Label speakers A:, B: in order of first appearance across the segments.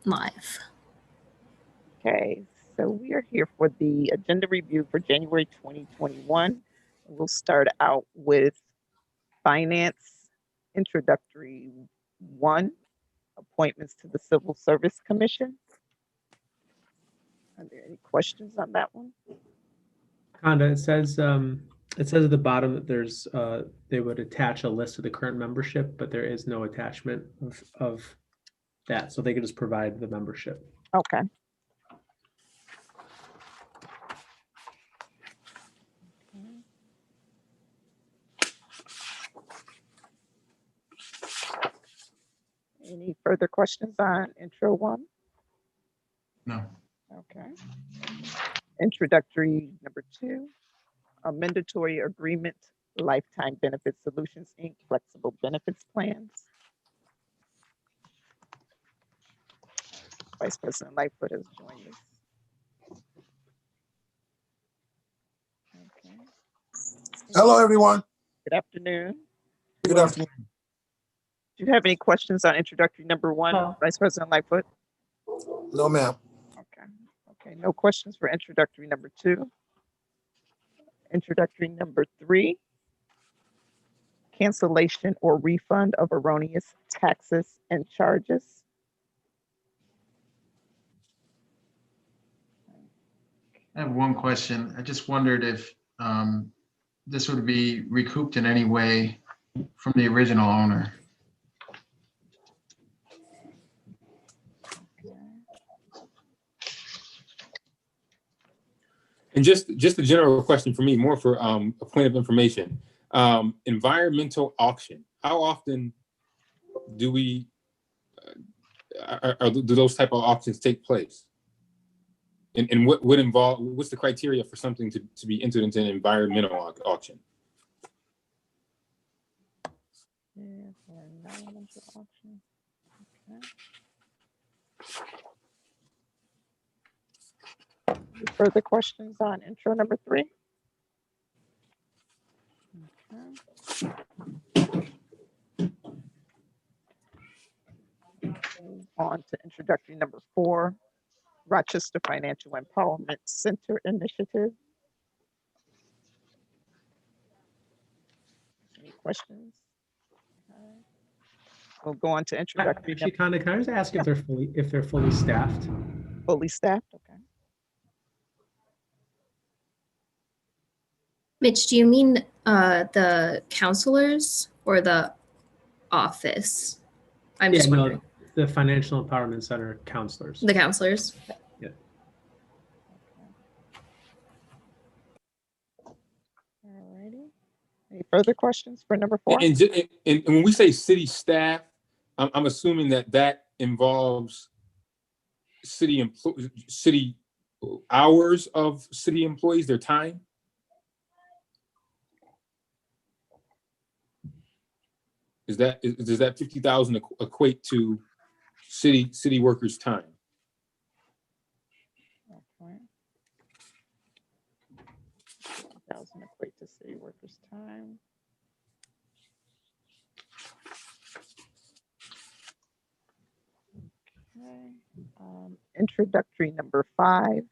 A: live.
B: Okay, so we are here for the agenda review for January 2021. We'll start out with Finance Introductory 1, appointments to the Civil Service Commission. Are there any questions on that one?
C: Conda, it says at the bottom that there's they would attach a list of the current membership, but there is no attachment of that, so they could just provide the membership.
B: Okay. Any further questions on intro 1?
D: No.
B: Okay. Introductory number 2, a mandatory agreement, Lifetime Benefit Solutions, Inc., flexible benefits plans. Vice President Lightfoot has joined us. Okay.
E: Hello, everyone.
B: Good afternoon.
E: Good afternoon.
B: Do you have any questions on introductory number 1,
A: No.
B: Vice President Lightfoot?
E: No, ma'am.
B: Okay. Okay. No questions for introductory number 2. Introductory number 3, cancellation or refund of erroneous taxes and charges.
D: I have one question. I just wondered if this would be recouped in any way from the original owner.
F: And just a general question for me, more for a point of information. Environmental auction. How often do we do those type of auctions take place? And what would involve? What's the criteria for something to be entered into an environmental auction?
B: Yeah, for environmental auction. Okay. Any further questions on intro number 3? Okay. Move on to introductory number 4, Rochester Financial Empowerment Center Initiative. Any questions? Okay. We'll go on to introductory
C: Actually, Conda, can I just ask if they're fully staffed?
B: fully staffed. Okay.
A: Mitch, do you mean the counselors or the office? I'm just wondering.
C: The Financial Empowerment Center counselors.
A: The counselors.
C: Yeah.
B: Alrighty. Any further questions for number 4?
F: And when we say city staff, I'm assuming that involves city hours of city employees, their time. Does that 50,000 equate to city workers' time?
B: Okay. 1,000 equate to city workers' time. Okay. Introductory number 5,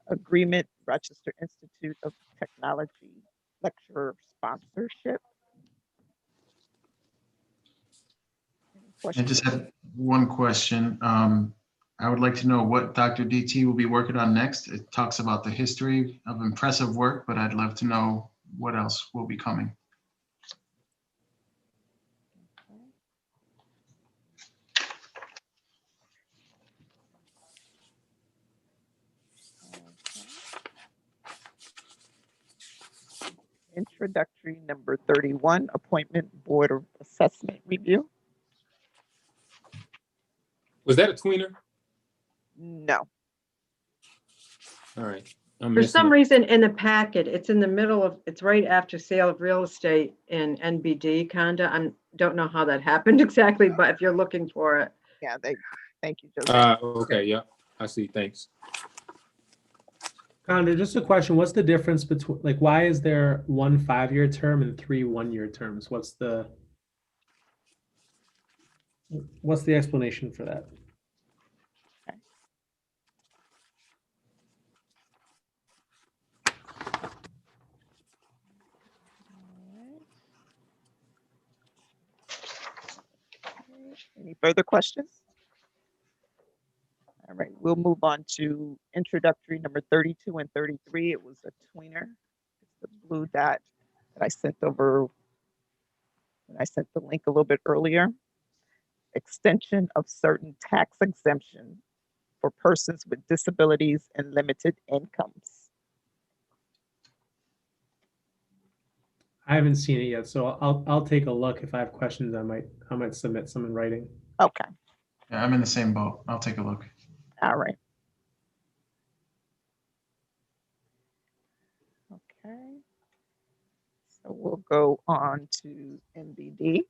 B: agreement, Rochester Institute of Technology lecturer sponsorship.
D: I just had one question. I would like to know what Dr. DT will be working on next. It talks about the history of impressive work, but I'd love to know what else will be coming.
B: Introductory number 31, appointment board of assessment review.
F: Was that a tweener?
B: No.
F: All right.
G: For some reason in the packet, it's in the middle of, it's right after sale of real estate in NBD, Conda. I don't know how that happened exactly, but if you're looking for it.
B: Yeah, thank you, Joseph.
F: Okay, yeah, I see. Thanks.
C: Conda, just a question. What's the difference between, like, why is there 1 5-year term and 3 1-year terms? What's the explanation for that?
B: further questions? All right, we'll move on to introductory number 32 and 33. It was a tweener. It's the blue dot that I sent over when I sent the link a little bit earlier. Extension of certain tax exemption for persons with disabilities and limited incomes.
C: I haven't seen it yet, so I'll take a look. If I have questions, I might submit some in writing.
B: Okay,
D: Yeah, I'm in the same boat. I'll take a look.
B: all right. Okay. So we'll go on to NBD.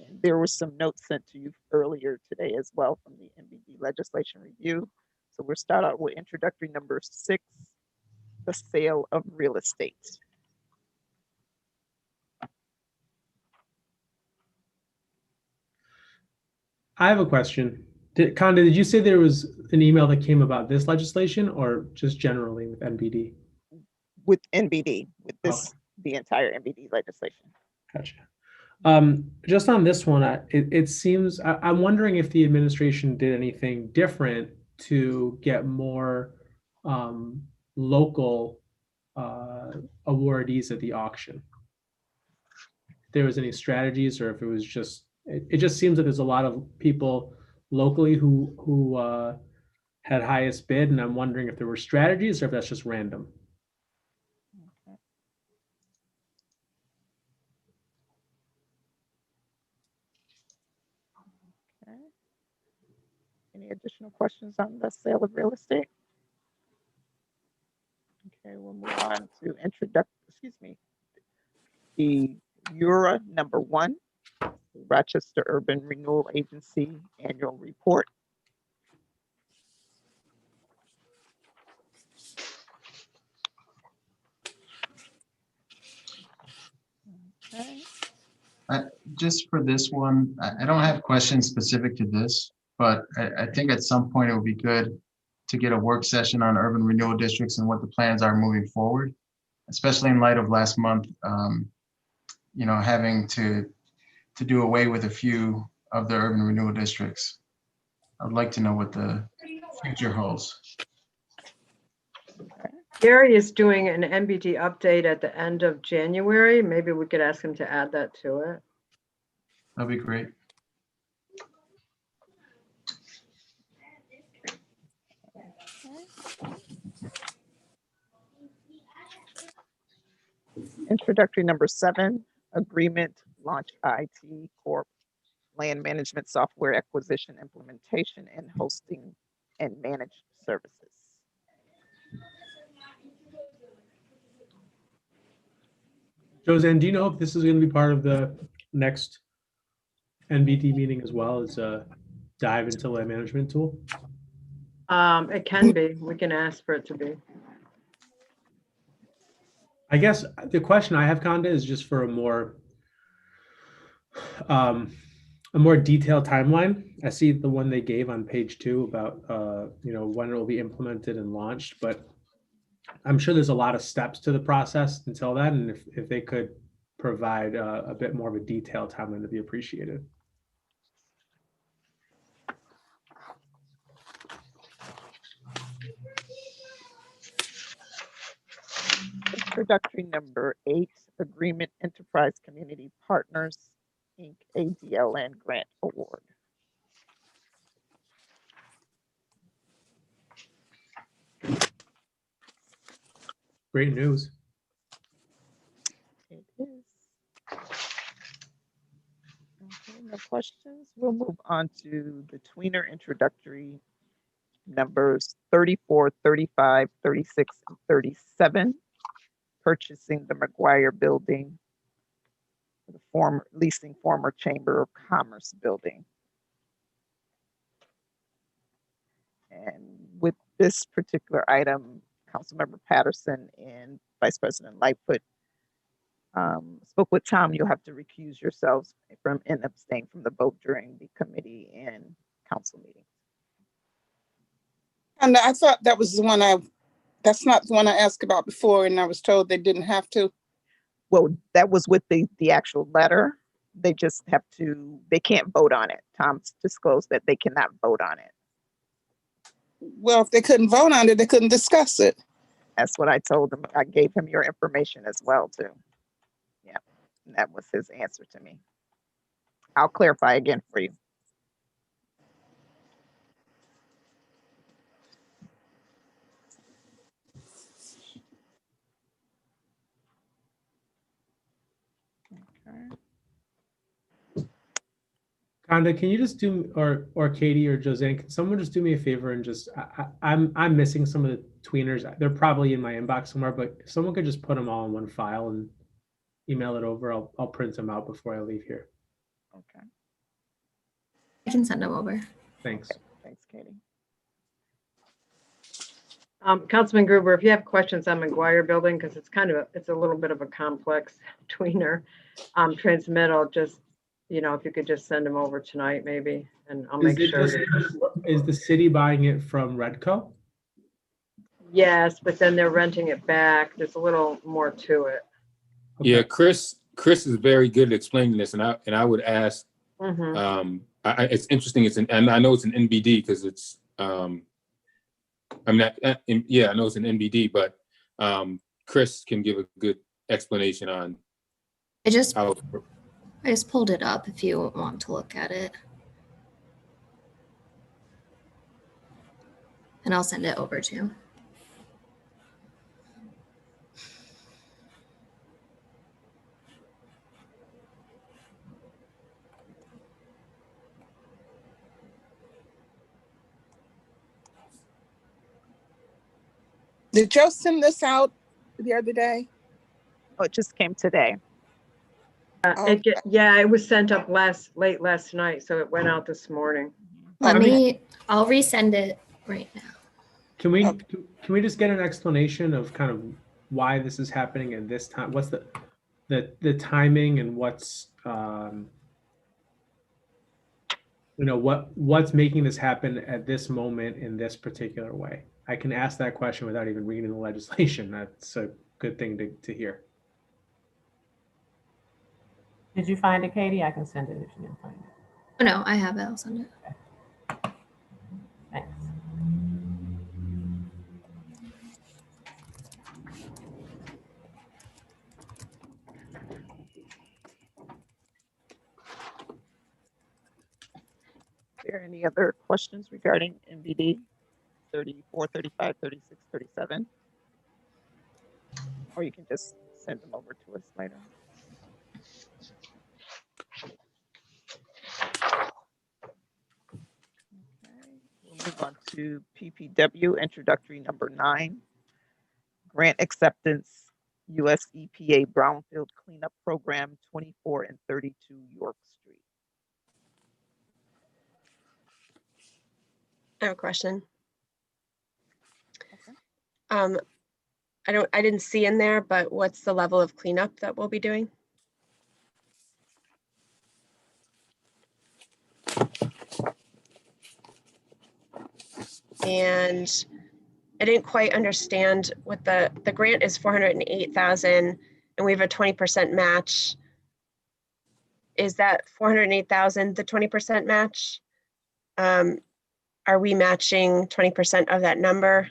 B: And there were some notes sent to you earlier today as well from the NBD legislation review. So we'll start out with introductory number 6, the sale of real estate.
C: I have a question. Conda, did you say there was an email that came about this legislation or just generally with NBD?
B: With NBD, with this, the entire NBD legislation.
C: Gotcha. Just on this one, it seems, I'm wondering if the administration did anything different to get more local awardees at the auction. If there was any strategies, or if it was just, it just seems like there's a lot of people locally who had highest bid, and I'm wondering if there were strategies or if that's just random.
B: Okay. Any additional questions on the sale of real estate? Okay, we'll move on to the URA number 1, Rochester Urban Renewal Agency annual report. Okay.
D: Just for this one, I don't have questions specific to this, but I think at some point it would be good to get a work session on urban renewal districts and what the plans are moving forward, especially in light of last month, having to do away with a few of the urban renewal districts. I'd like to know what the future holds.
G: Gary is doing an NBD update at the end of January. Maybe we could ask him to add that to it.
D: That'd be great.
B: Introductory number 7, agreement launch IT Corp land management software acquisition, implementation, and hosting and managed services.
C: Joanne, do you know if this is going to be part of the next NBD meeting as well as a dive into land management tool?
G: It can be. We can ask for it to be.
C: I guess the question I have, Conda, is just for a more detailed timeline. I see the one they gave on page 2 about when it will be implemented and launched, but I'm sure there's a lot of steps to the process until then, and if they could provide a bit more of a detailed timeline, to be appreciated.
B: Introductory number 8, agreement Enterprise Community Partners, Inc. ADLN grant award.
C: Great news.
B: It is. Okay, no questions. We'll move on to the tweener introductory numbers 34, 35, 36, and 37. Purchasing the McGuire building, leasing former Chamber of Commerce building. And with this particular item, Councilmember Patterson and Vice President Lightfoot spoke with Tom. You'll have to recuse yourselves from and abstain from the vote during the committee and council meeting.
H: And I thought that was the one that's not the one I asked about before, and I was told they didn't have to.
B: Well, that was with the actual letter. They just have to, they can't vote on it. Tom's disclosed that they cannot vote on it.
H: Well, if they couldn't vote on it, they couldn't discuss it.
B: That's what I told him. I gave him your information as well, too. Yeah, and that was his answer to me. I'll clarify again for you. Okay.
C: Conda, can you just do, or Katie or Josanne, can someone just do me a favor and just, I'm missing some of the tweeners. They're probably in my inbox somewhere, but if someone could just put them all in one file and email it over, I'll print them out before I leave here.
B: Okay.
A: I can send them over.
C: Thanks.
B: Thanks, Katie.
G: Councilman Gruber, if you have questions on McGuire Building, because it's it's a little bit of a complex tweener transmittal, just, if you could just send them over tonight, maybe, and I'll make sure.
C: Is the city buying it from Redco?
G: Yes, but then they're renting it back. There's a little more to it.
F: Yeah, Chris is very good at explaining this, and I would ask.
G: Mhm.
F: It's interesting. And I know it's an NBD because it's. I know it's an NBD, but Chris can give a good explanation on
A: I just
F: how.
A: pulled it up if you want to look at it. And I'll send it over to you.
H: Did Joe send this out the other day?
B: Oh, it just came today.
G: It was sent up late last night, so it went out this morning.
A: I'll
H: Okay.
A: resend it right now.
C: Can we
H: Okay.
C: can we just get an explanation of kind of why this is happening at this time? What's the timing and what's what's making this happen at this moment in this particular way? I can ask that question without even reading the legislation. That's a good thing to hear.
I: Did you find it, Katie? I can send it if you didn't find it.
A: Oh, no, I have it. I'll send it.
I: Thanks.
B: Are there any other questions regarding MVD 34, 35, 36, 37? Or you can just send them over to us later. Okay, we'll move on to PPW introductory number 9, grant acceptance, US EPA Brownfield Cleanup Program 24 and 32 York Street.
J: I have a question.
B: Okay.
J: I didn't see in there, but what's the level of cleanup that we'll be doing? And I didn't quite understand what the grant is. 408,000 and we have a 20% match. Is that 408,000 the 20% match? Are we matching 20% of that number?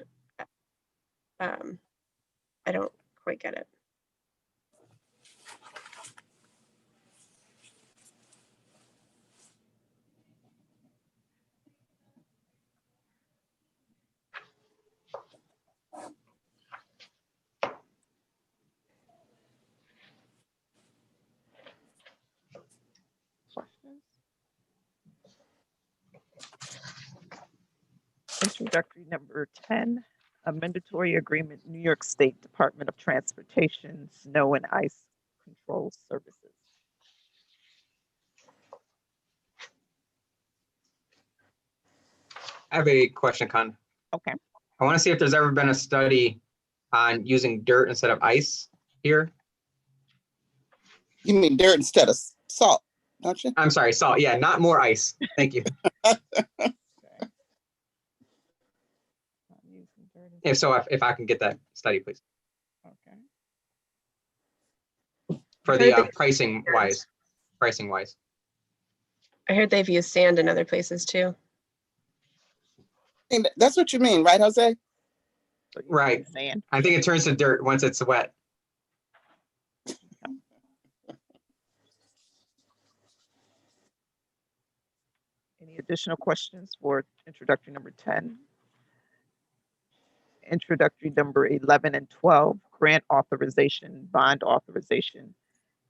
J: I don't quite get it.
B: Questions? Introductory number 10, a mandatory agreement, New York State Department of Transportation, Snow and Ice Control Services.
K: I have a question, Con.
B: Okay.
K: I want to see if there's ever been a study on using dirt instead of ice here.
H: You mean dirt instead of salt, don't you?
K: I'm sorry, salt. Yeah, not more ice. Thank you. If so, if I can get that study, please,
B: Okay.
K: for the pricing wise. pricing wise.
J: I heard they've used sand in other places too.
H: And that's what you mean, right, Jose?
B: So you
K: Right.
B: use sand.
K: I think it turns to dirt once it's wet.
B: Any additional questions for introductory number 10? Introductory number 11 and 12, grant authorization, bond authorization,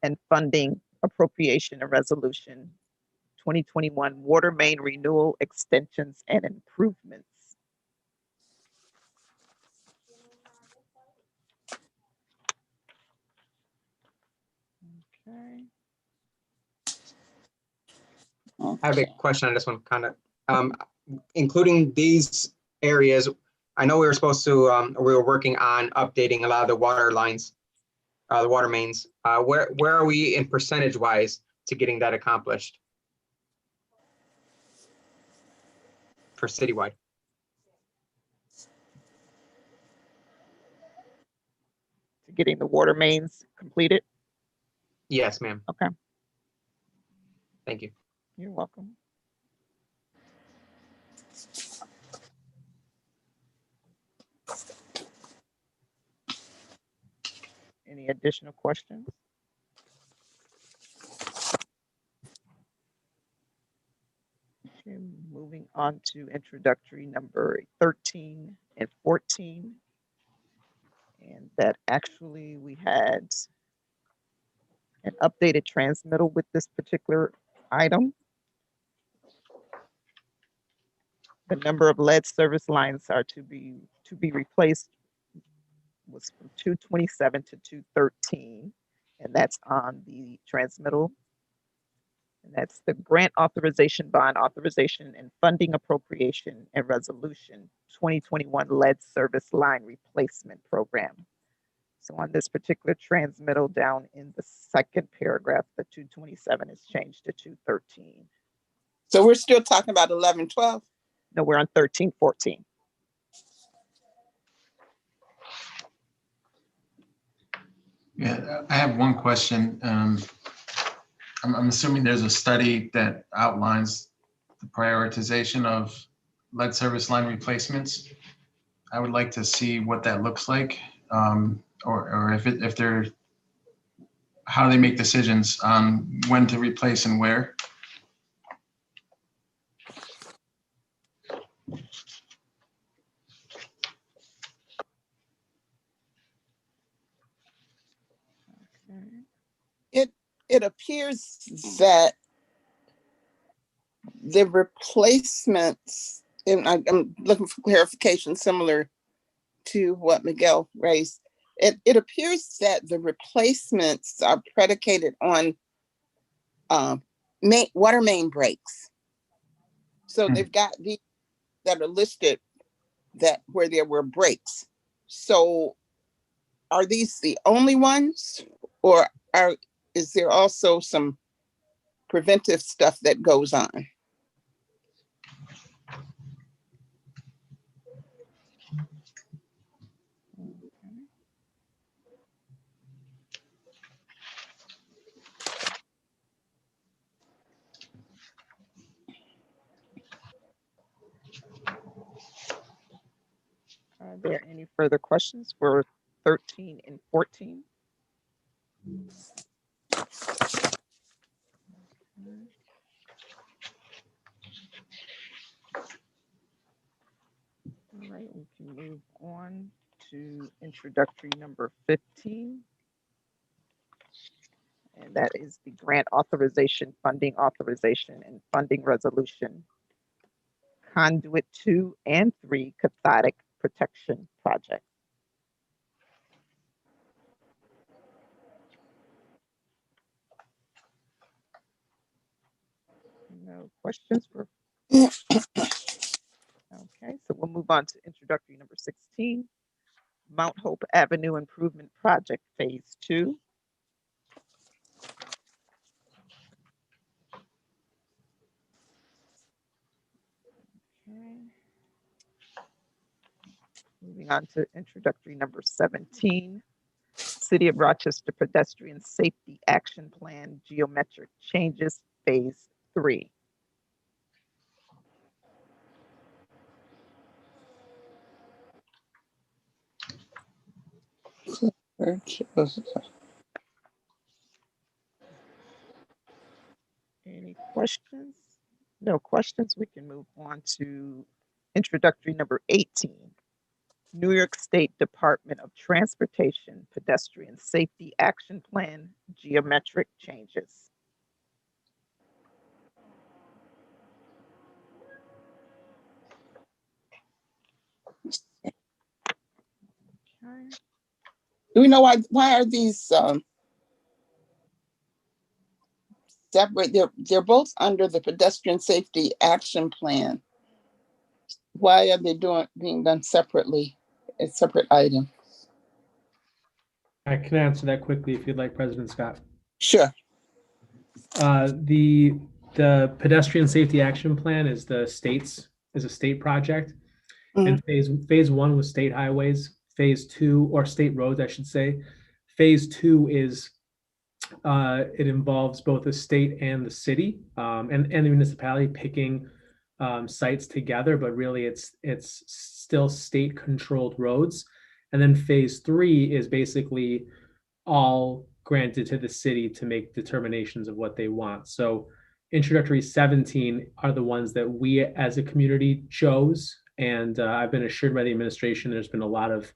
B: and funding appropriation and resolution 2021 water main renewal extensions and improvements. Okay.
K: I have a question on this one, kind of, including these areas. I know we were supposed to, we were working on updating a lot of the water lines, the water mains. Where are we in percentage wise to getting that accomplished? For citywide?
B: To getting the water mains completed?
K: Yes, ma'am.
B: Okay,
K: Thank you.
B: you're welcome. Any additional questions? Okay, moving on to introductory number 13 and 14. And that actually we had an updated transmittal with this particular item. The number of lead service lines are to be replaced was from 227 to 213, and that's on the transmittal. And that's the grant authorization, bond authorization, and funding appropriation and resolution 2021 lead service line replacement program. So on this particular transmittal down in the second paragraph, the 227 is changed to 213.
H: So we're still talking about 11, 12?
B: No, we're on 13, 14.
D: Yeah, I have one question. I'm assuming there's a study that outlines the prioritization of lead service line replacements. I would like to see what that looks like, or if they're, how they make decisions on when to replace and where.
H: It appears that the replacements, and I'm looking for clarification similar to what Miguel raised. It appears that the replacements are predicated on water main breaks. So they've got these that are listed that where there were breaks. So are these the only ones, or is there also some preventive stuff that goes on?
B: Are there any further questions for 13 and 14? All right, we can move on to introductory number 15. And that is the grant authorization, funding authorization, and funding resolution. Conduit 2 and 3 cathodic protection project. No questions for? Okay, so we'll move on to introductory number 16, Mount Hope Avenue Improvement Project Phase 2. Okay. Moving on to introductory number 17, City of Rochester Pedestrian Safety Action Plan Geometric Changes Phase 3. Any questions? No questions. We can move on to introductory number 18. New York State Department of Transportation Pedestrian Safety Action Plan Geometric Changes. Okay.
H: Do we know why are these separate? They're both under the Pedestrian Safety Action Plan. Why are they being done separately, as separate items?
C: I can answer that quickly if you'd like, President Scott.
H: Sure.
C: The pedestrian safety action plan is a state project. And phase one was state highways. Phase two, or state roads, I should say. Phase two is it involves both the state and the city and the municipality picking sites together, but really it's still state controlled roads. And then phase three is basically all granted to the city to make determinations of what they want. So introductory 17 are the ones that we as a community chose. And I've been assured by the administration, there's been a lot of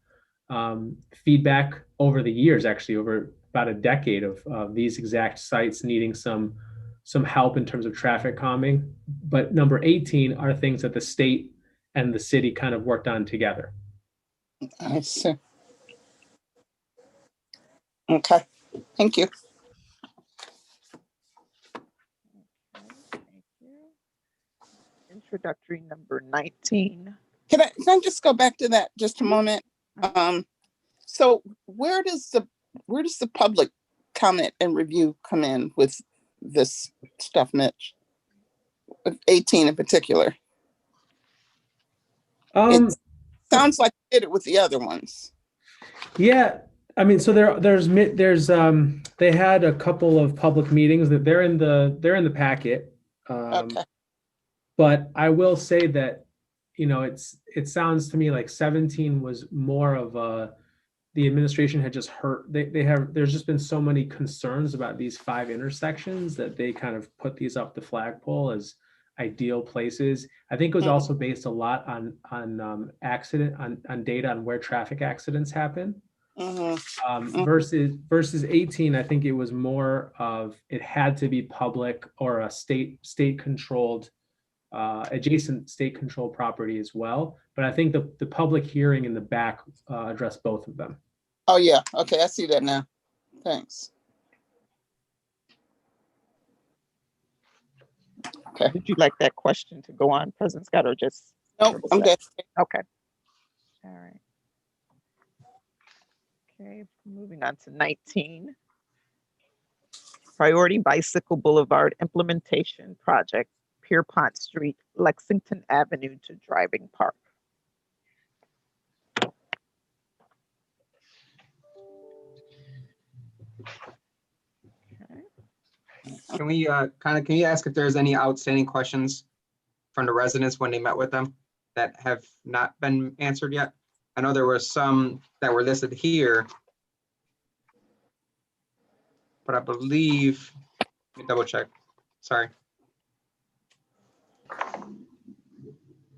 C: feedback over the years, actually over about a decade of these exact sites needing some help in terms of traffic calming. But number 18 are things that the state and the city kind of worked on together.
H: I see. Okay, thank you.
B: Thank you. Introductory number 19.
H: Can I just go back to that just a moment? So where does the public comment and review come in with this stuff, Mitch? 18 in particular. It sounds like you did it with the other ones.
C: Yeah, I mean, so there's they had a couple of public meetings that they're in the packet.
H: Okay.
C: But I will say that, you know, it sounds to me like 17 was more of the administration had just heard, there's just been so many concerns about these 5 intersections that they kind of put these up the flagpole as ideal places. I think it was also based a lot on data on where traffic accidents happen. Versus 18, I think it was more of it had to be public or a state controlled adjacent state controlled property as well. But I think the public hearing in the back addressed both of them.
H: Oh yeah, okay, I see that now. Thanks. Okay.
B: Would you like that question to go on, President Scott, or just?
H: Nope, I'm good.
B: Okay. All right. Okay, moving on to 19. Priority Bicycle Boulevard Implementation Project, Pierpont Street, Lexington Avenue to Driving Park.
K: Can we can you ask if there's any outstanding questions from the residents when they met with them that have not been answered yet? I know there were some that were listed here, but I believe, let me double check. Sorry.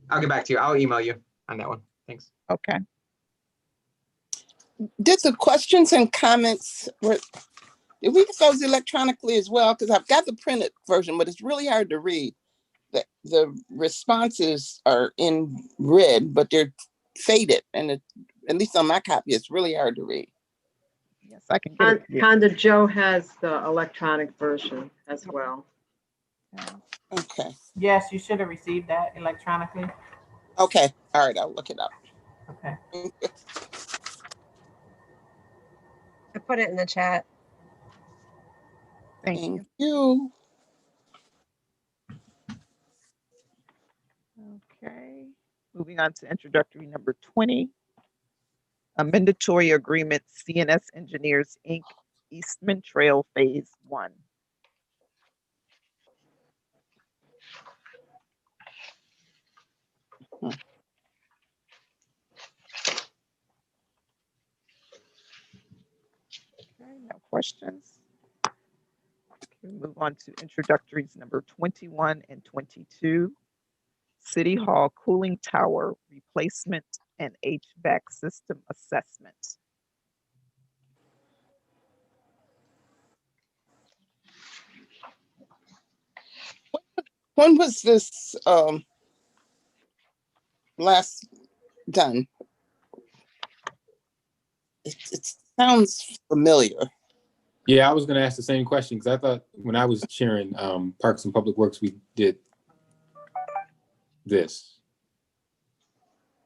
K: I'll get back to you. I'll email you on that one. Thanks.
B: Okay.
H: Did the questions and comments, did we get those electronically as well? Because I've got the printed version, but it's really hard to read. The responses are in red, but they're faded. And at least on my copy, it's really hard to read.
B: Yes, I can get it.
G: Conda Joe has the electronic version as well.
H: Okay.
I: Yes, you should have received that electronically.
H: Okay. All right. I'll look it up.
I: Okay.
J: I put it in the chat.
H: Thank you.
B: Okay. Moving on to introductory number 20. Amendatory agreement CNS Engineers, Inc., Eastman Trail Phase 1. Okay, no questions. We move on to introductories number 21 and 22. City Hall Cooling Tower Replacement and HVAC System Assessment.
H: When was this last done? It sounds familiar.
F: Yeah, I was gonna ask the same question because I thought when I was chairing Parks and Public Works, we did this.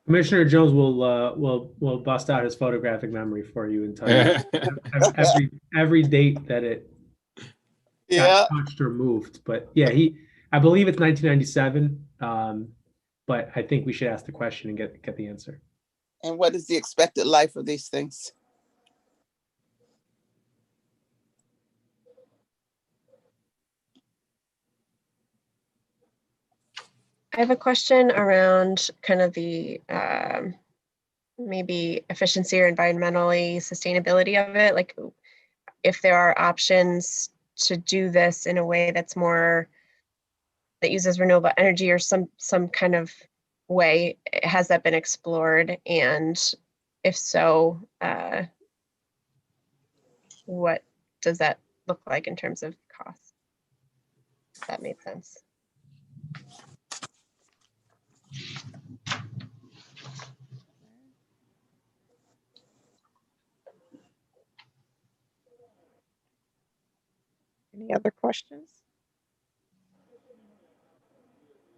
C: Commissioner Jones will bust out his photographic memory for you and tell you every date that it got touched or moved. But yeah, I believe it's 1997. But I think we should ask the question and get the answer.
H: And what is the expected life of these things?
J: I have a question around kind of the maybe efficiency or environmentally sustainability of it. Like if there are options to do this in a way that's more, that uses renewable energy or some kind of way, has that been explored? And if so, what does that look like in terms of cost? If that made sense.
B: Any other questions?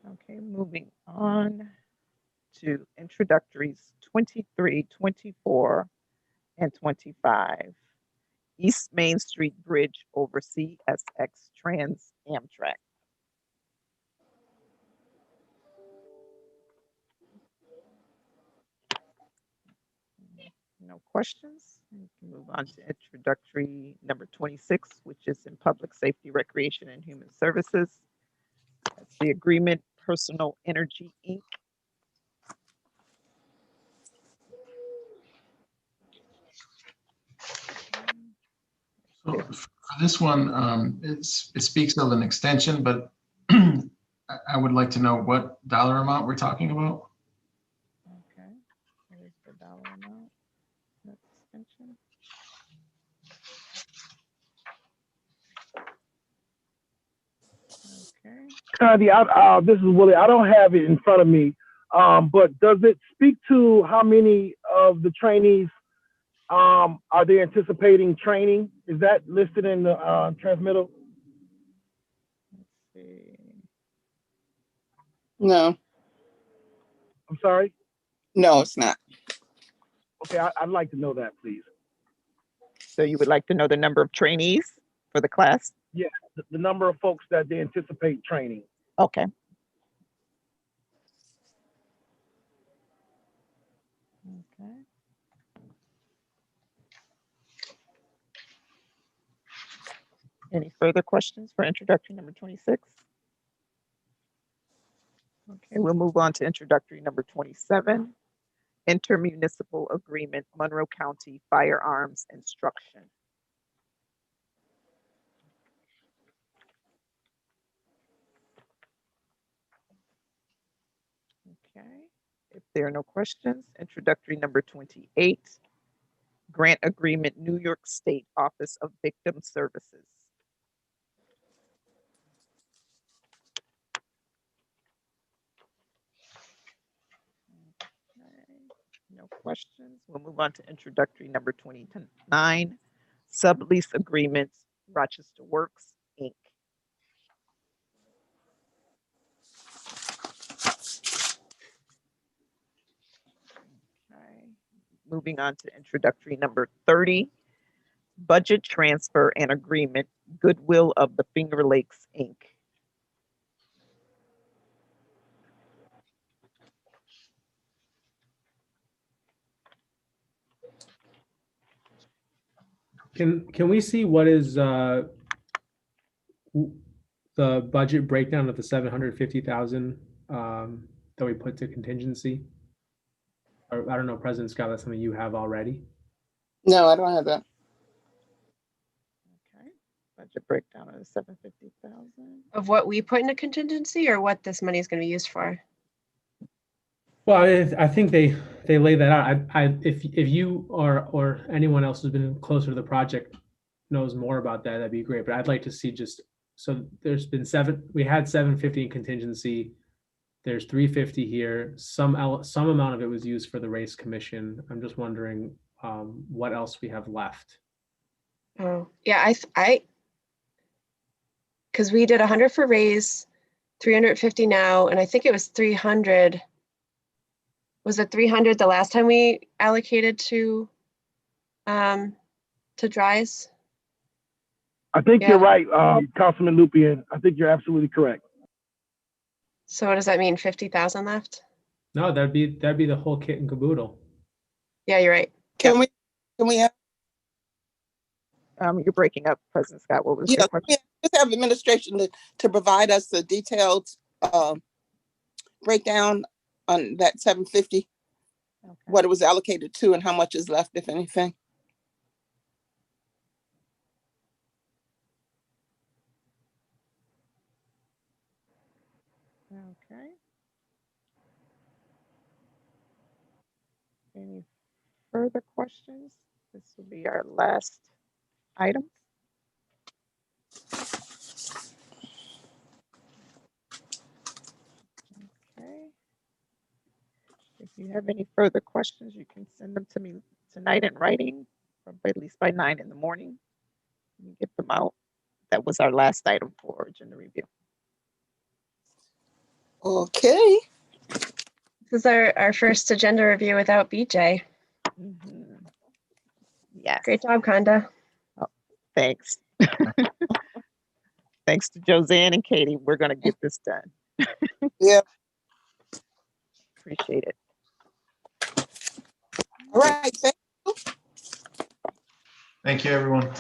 B: Okay, moving on to introductories 23, 24, and 25. East Main Street Bridge over CSX Trans Amtrak. No questions. We can move on to introductory number 26, which is in Public Safety, Recreation, and Human Services. That's the agreement, Personal Energy, Inc.
D: So for this one, it speaks of an extension, but I would like to know what dollar amount we're talking about.
B: Okay, what is the dollar amount? That extension? Okay.
E: Connie, this is Willie. I don't have it in front of me, but does it speak to how many of the trainees are they anticipating training? Is that listed in the transmittal?
B: Let's see.
H: No,
E: I'm sorry.
H: no, it's not.
E: Okay, I'd like to know that, please.
B: So you would like to know the number of trainees for the class?
E: Yeah, the number of folks that they anticipate training.
B: Okay. Okay. Any further questions for introductory number 26? Okay, we'll move on to introductory number 27. Intermunicipal agreement, Monroe County Firearms Instruction. Okay, if there are no questions, introductory number 28. Grant agreement, New York State Office of Victim Services. Okay, no questions. We'll move on to introductory number 29. Sublease agreements, Rochester Works, Inc. Okay. Moving on to introductory number 30. Budget transfer and agreement, Goodwill of the Finger Lakes, Inc.
C: Can we see what is the budget breakdown of the 750,000 that we put to contingency? Or I don't know, President Scott, that's something you have already.
H: No, I don't have that.
B: Okay, budget breakdown of 750,000.
J: Of what we put into contingency or what this money is going to be used for?
C: Well, I think they lay that out. If you or anyone else who's been closer to the project knows more about that, that'd be great. But I'd like to see just, so there's been we had 750 in contingency. There's 350 here. Some amount of it was used for the race commission. I'm just wondering what else we have left.
J: Oh, yeah, because we did 100 for raise, 350 now, and I think it was 300. Was it 300 the last time we allocated to Dries?
E: I think
J: Yeah.
E: you're right, Councilman Lupien. I think you're absolutely correct.
J: So what does that mean? 50,000 left?
C: No, that'd be the whole kit and caboodle.
J: Yeah, you're right.
H: Can we have,
B: You're breaking up, President Scott. What was
H: yeah,
B: your question?
H: just have administration to provide us the detailed breakdown on that 750,
B: Okay.
H: what it was allocated to and how much is left, if anything.
B: Okay. Any further questions? This will be our last item. Okay. If you have any further questions, you can send them to me tonight in writing, or at least by 9 in the morning. You get them out. That was our last item for agenda review.
H: Okay.
J: This is our first agenda review without BJ.
B: Mhm. Yes.
J: Great job, Conda.
B: Thanks. Thanks to Josanne and Katie. We're going to get this done.
H: Yeah.
B: Appreciate it.
H: All right.
D: Thank you, everyone.